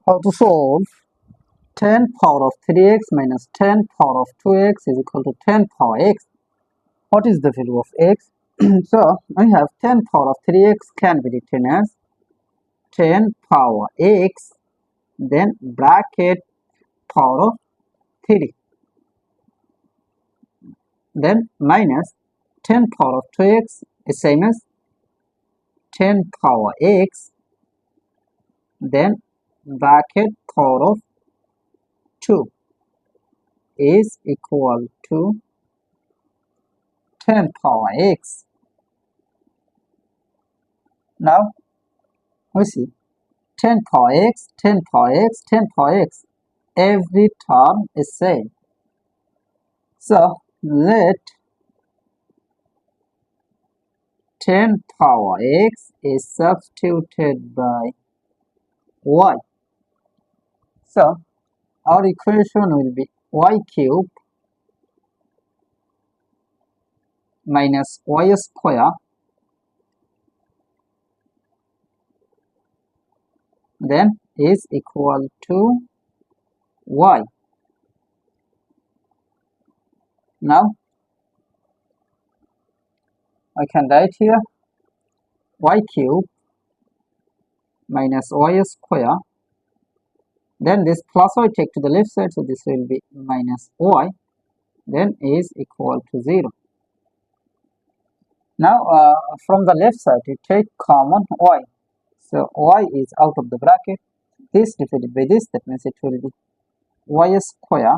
How to solve 10 power of 3x minus 10 power of 2x is equal to 10 power x. What is the value of x? So I have 10 power of 3x can be written as 10 power x, then bracket power of 3, then minus 10 power of 2x is same as 10 power x, then bracket power of 2 is equal to 10 power x. Now we see 10 power x, 10 power x, 10 power x. Every term is same. So let 10 power x is substituted by y. So our equation will be y cube minus y square then is equal to y. Now I can write here y cube minus y square, then this plus y take to the left side, so this will be minus y, then is equal to 0. Now from the left side you take common y, so y is out of the bracket, this divided by this, that means it will be y square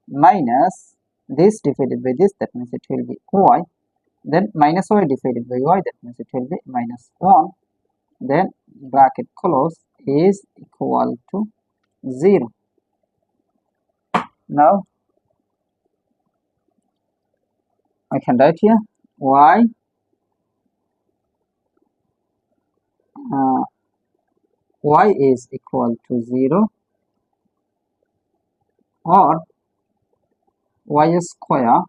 minus this divided by this, that means it will be y, then minus y divided by y, that means it will be minus 1, then bracket close is equal to 0. Now I can write here y y is equal to 0 or y square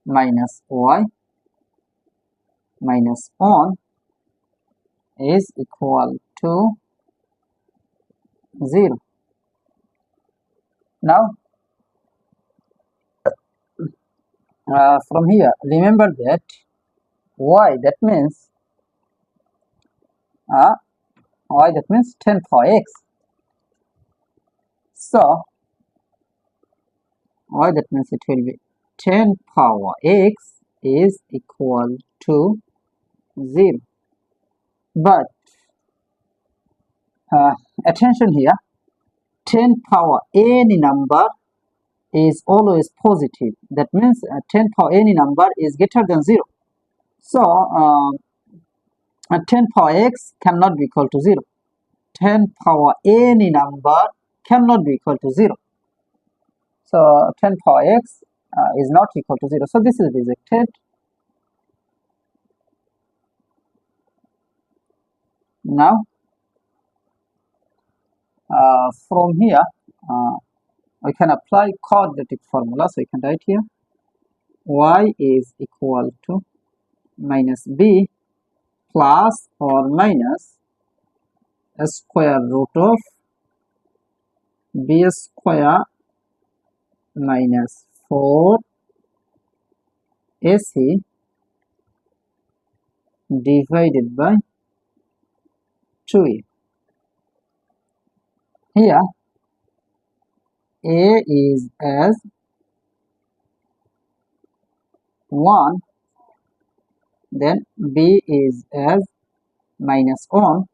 minus y minus 1 is equal to 0. Now from here remember that y, that means 10 power x. So y, that means it will be 10 power x is equal to 0. But attention here, 10 power any number is always positive. That means 10 power any number is greater than 0. So 10 power x cannot be equal to 0. 10 power any number cannot be equal to 0. So 10 power x is not equal to 0. So this is rejected. Now from here we can apply quadratic formula. So we can write here y is equal to minus b plus or minus a square root of b square minus 4 ac divided by 2a. Here a is as 1, then b is as minus 1,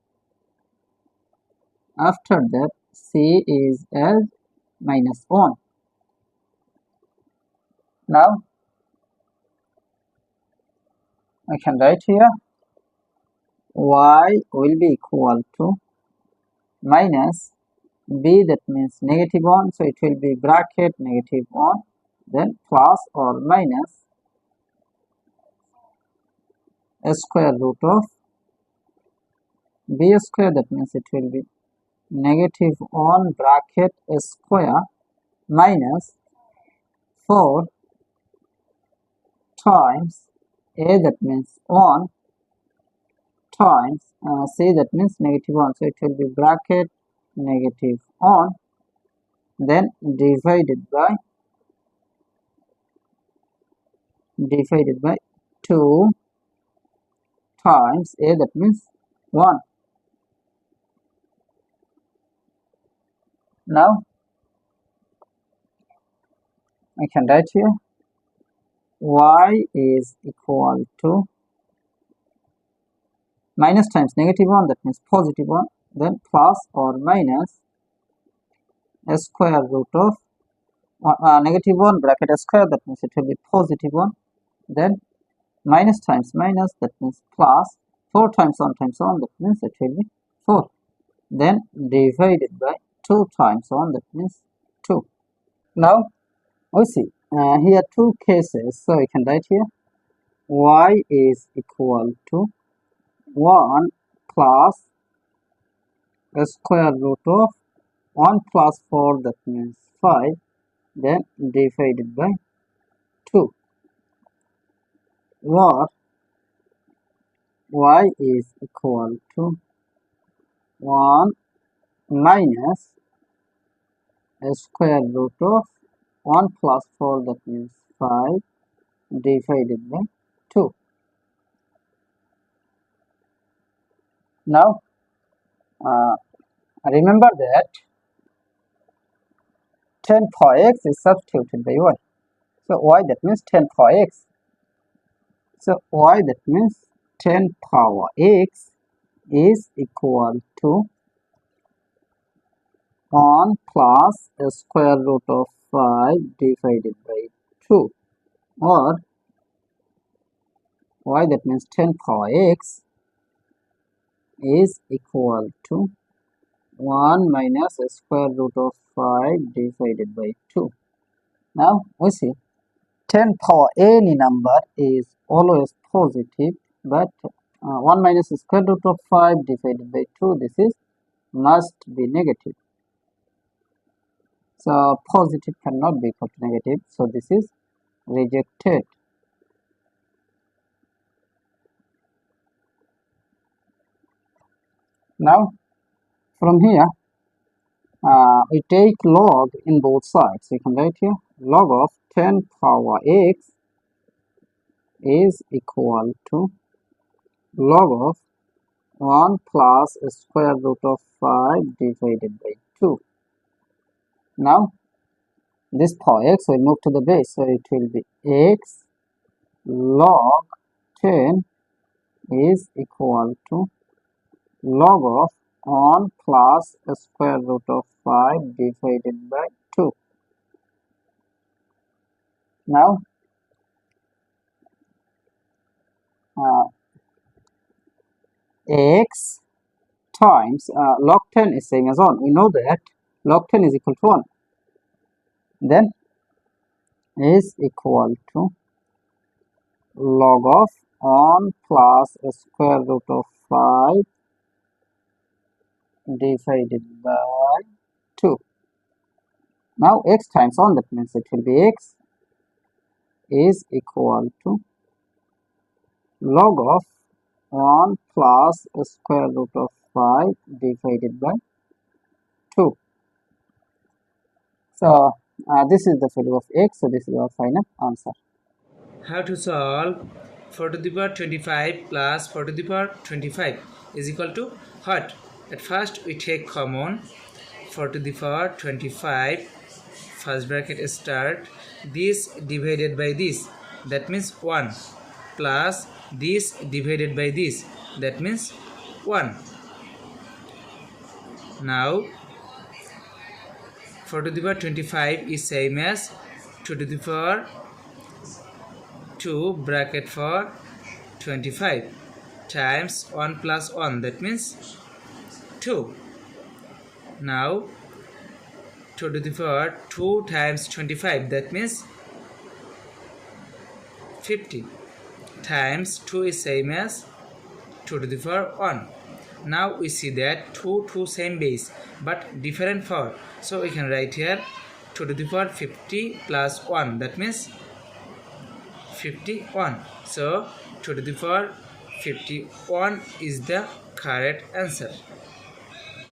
after that c is as minus 1. Now I can write here y will be equal to minus b, that means negative 1, so it will be bracket negative 1, then plus or minus a square root of b square, that means it will be negative 1 bracket a square minus 4 times a, that means 1, times say that means negative 1, so it will be bracket negative 1, then divided by 2 times a, that means 1. Now I can write here y is equal to minus times negative 1, that means positive 1, then plus or minus a square root of negative 1 bracket a square, that means it will be positive 1, then minus times minus, that means plus, 4 times 1 times 1, that means it will be 4, then divided by 2 times 1, that means 2. Now we see here two cases, so we can write here y is equal to 1 plus a square root of 1 plus 4, that means 5, then divided by 2, or y is equal to 1 minus a square root of 1 plus 4, that means 5, divided by 2. Now remember that 10 power x is substituted by y. So y, that means 10 power x. So y, that means 10 power x is equal to 1 plus a square root of 5 divided by 2, or y, that means 10 power x is equal to 1 minus a square root of 5 divided by 2. Now we see 10 power any number is always positive, but 1 minus the square root of 5 divided by 2, this is must be negative. So positive cannot be equal to negative, so this is rejected. Now from here we take log in both sides. You can write here log of 10 power x is equal to log of 1 plus a square root of 5 divided by 2. Now this power x will move to the base, so it will be x log 10 is equal to log of 1 plus a square root of 5 divided by 2. Now x times log 10 is same as 1. We know that log 10 is equal to 1. Then is equal to log of 1 plus a square root of 5 divided by 2. Now x times 1, that means it will be x is equal to log of 1 plus a square root of 5 divided by 2. So this is the value of x, so this is our final answer. How to solve 4 to the power 25 plus 4 to the power 25 is equal to what? At first we take common 4 to the power 25, first bracket start, this divided by this, that means 1, plus this divided by this, that means 1. Now 4 to the power 25 is same as 2 to the power 2 bracket for 25 times 1 plus 1, that means 2. Now 2 to the power 2 times 25, that means 50 times 2 is same as 2 to the power 1. Now we see that 2 same base but different power, so we can write here 2 to the power 50 plus 1, that means 51. So 2 to the power 51 is the correct answer.